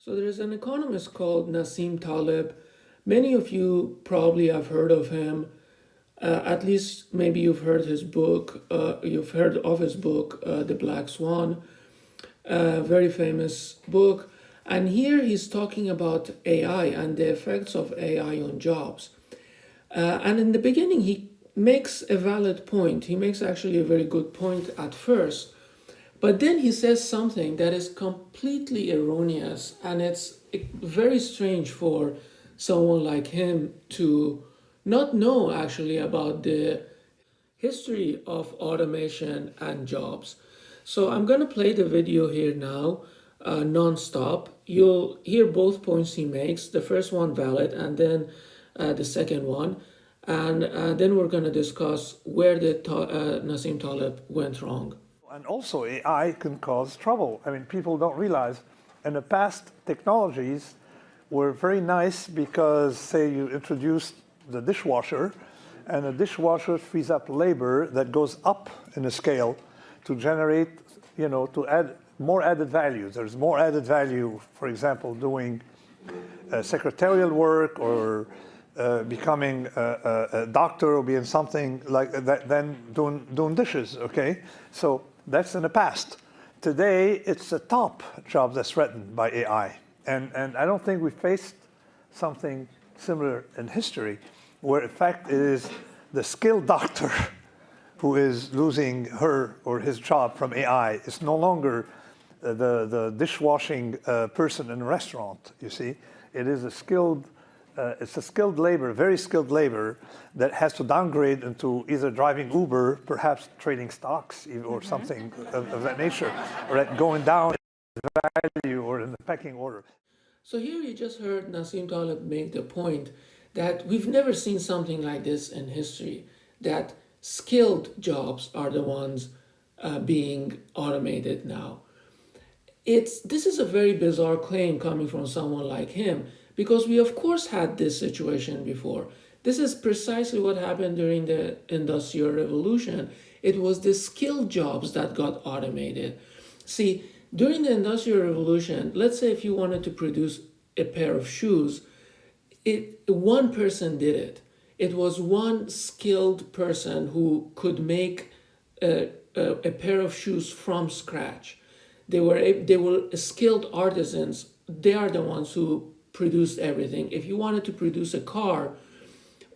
So there is an economist called Nassim Taleb. Many of you probably have heard of him. At least maybe you've heard his book. You've heard of his book, The Black Swan, a very famous book. And here he's talking about AI and the effects of AI on jobs. And in the beginning, he makes a valid point. He makes actually a very good point at first. But then he says something that is completely erroneous, and it's very strange for someone like him to not know actually about the history of automation and jobs. So I'm going to play the video here now, non-stop. You'll hear both points he makes, the first one valid, and then the second one. And then we're going to discuss where Nassim Taleb went wrong. And also AI can cause trouble. I mean, people don't realize in the past technologies were very nice because, say, you introduced the dishwasher, and the dishwasher frees up labor that goes up in the scale to generate, to add more added value. There's more added value, for example, doing secretarial work or becoming a doctor or being something like that than doing dishes, okay? So that's in the past. Today, it's the top job that's threatened by AI. And I don't think we faced something similar in history, where in fact it is the skilled doctor who is losing her or his job from AI. It's no longer the dishwashing person in a restaurant, you see. It is a skilled labor, very skilled labor that has to downgrade into either driving Uber, perhaps trading stocks or something of that nature, or going down in value or in the pecking order. So here you just heard Nassim Taleb make the point that we've never seen something like this in history, that skilled jobs are the ones being automated now. This is a very bizarre claim coming from someone like him, because we of course had this situation before. This is precisely what happened during the Industrial Revolution. It was the skilled jobs that got automated. See, during the Industrial Revolution, let's say if you wanted to produce a pair of shoes, one person did it. It was one skilled person who could make a pair of shoes from scratch. They were skilled artisans. They are the ones who produced everything. If you wanted to produce a car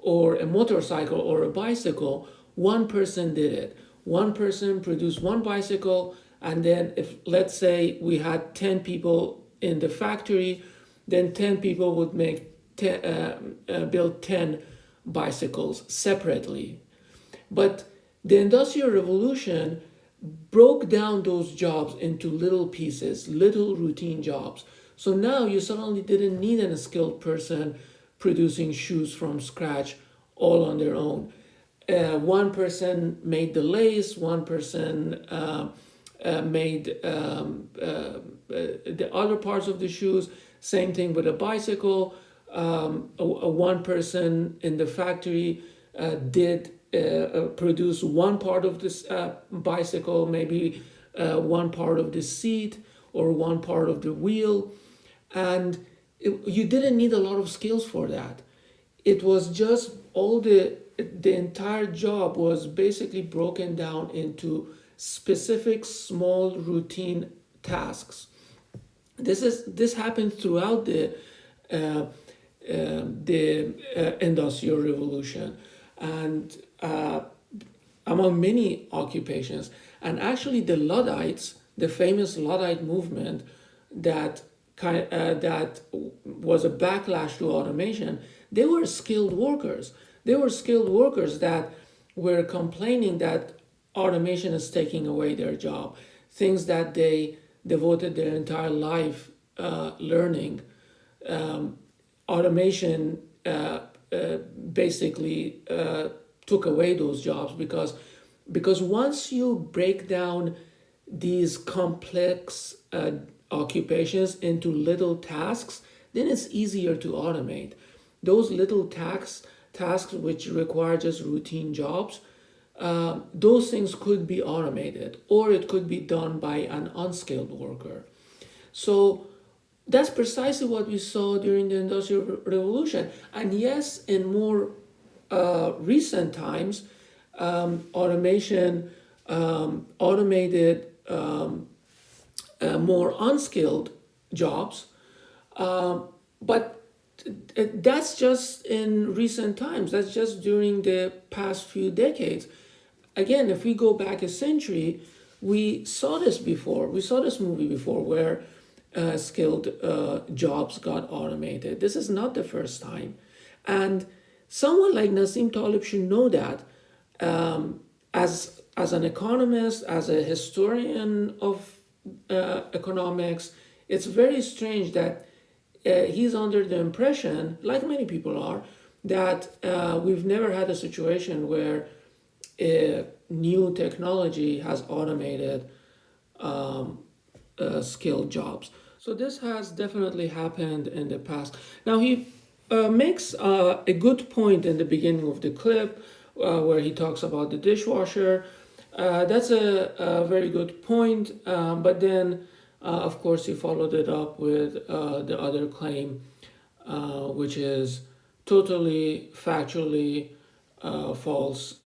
or a motorcycle or a bicycle, one person did it. One person produced one bicycle, and then if, let's say, we had 10 people in the factory, then 10 people would build 10 bicycles separately. But the Industrial Revolution broke down those jobs into little pieces, little routine jobs. So now you suddenly didn't need a skilled person producing shoes from scratch all on their own. One person made the lace, one person made the other parts of the shoes, same thing with a bicycle. One person in the factory did produce one part of this bicycle, maybe one part of the seat or one part of the wheel. And you didn't need a lot of skills for that. It was just the entire job was basically broken down into specific small routine tasks. This happened throughout the Industrial Revolution and among many occupations. And actually the Luddites, the famous Luddite movement that was a backlash to automation, they were skilled workers. They were skilled workers that were complaining that automation is taking away their job, things that they devoted their entire life learning. Automation basically took away those jobs because once you break down these complex occupations into little tasks, then it's easier to automate. Those little tasks which require just routine jobs, those things could be automated, or it could be done by an unskilled worker. So That's precisely what we saw during the Industrial Revolution. And yes, in more recent times, automation automated more unskilled jobs, but that's just in recent times. That's just during the past few decades. Again, if we go back a century, we saw this before. We saw this movie before where skilled jobs got automated. This is not the first time. And someone like Nassim Taleb should know that as an economist, as a historian of economics, it's very strange that he's under the impression, like many people are, that we've never had a situation where new technology has automated skilled jobs. So this has definitely happened in the past. Now he makes a good point in the beginning of the clip where he talks about the dishwasher. That's a very good point, but then of course he followed it up with the other claim, which is totally factually false.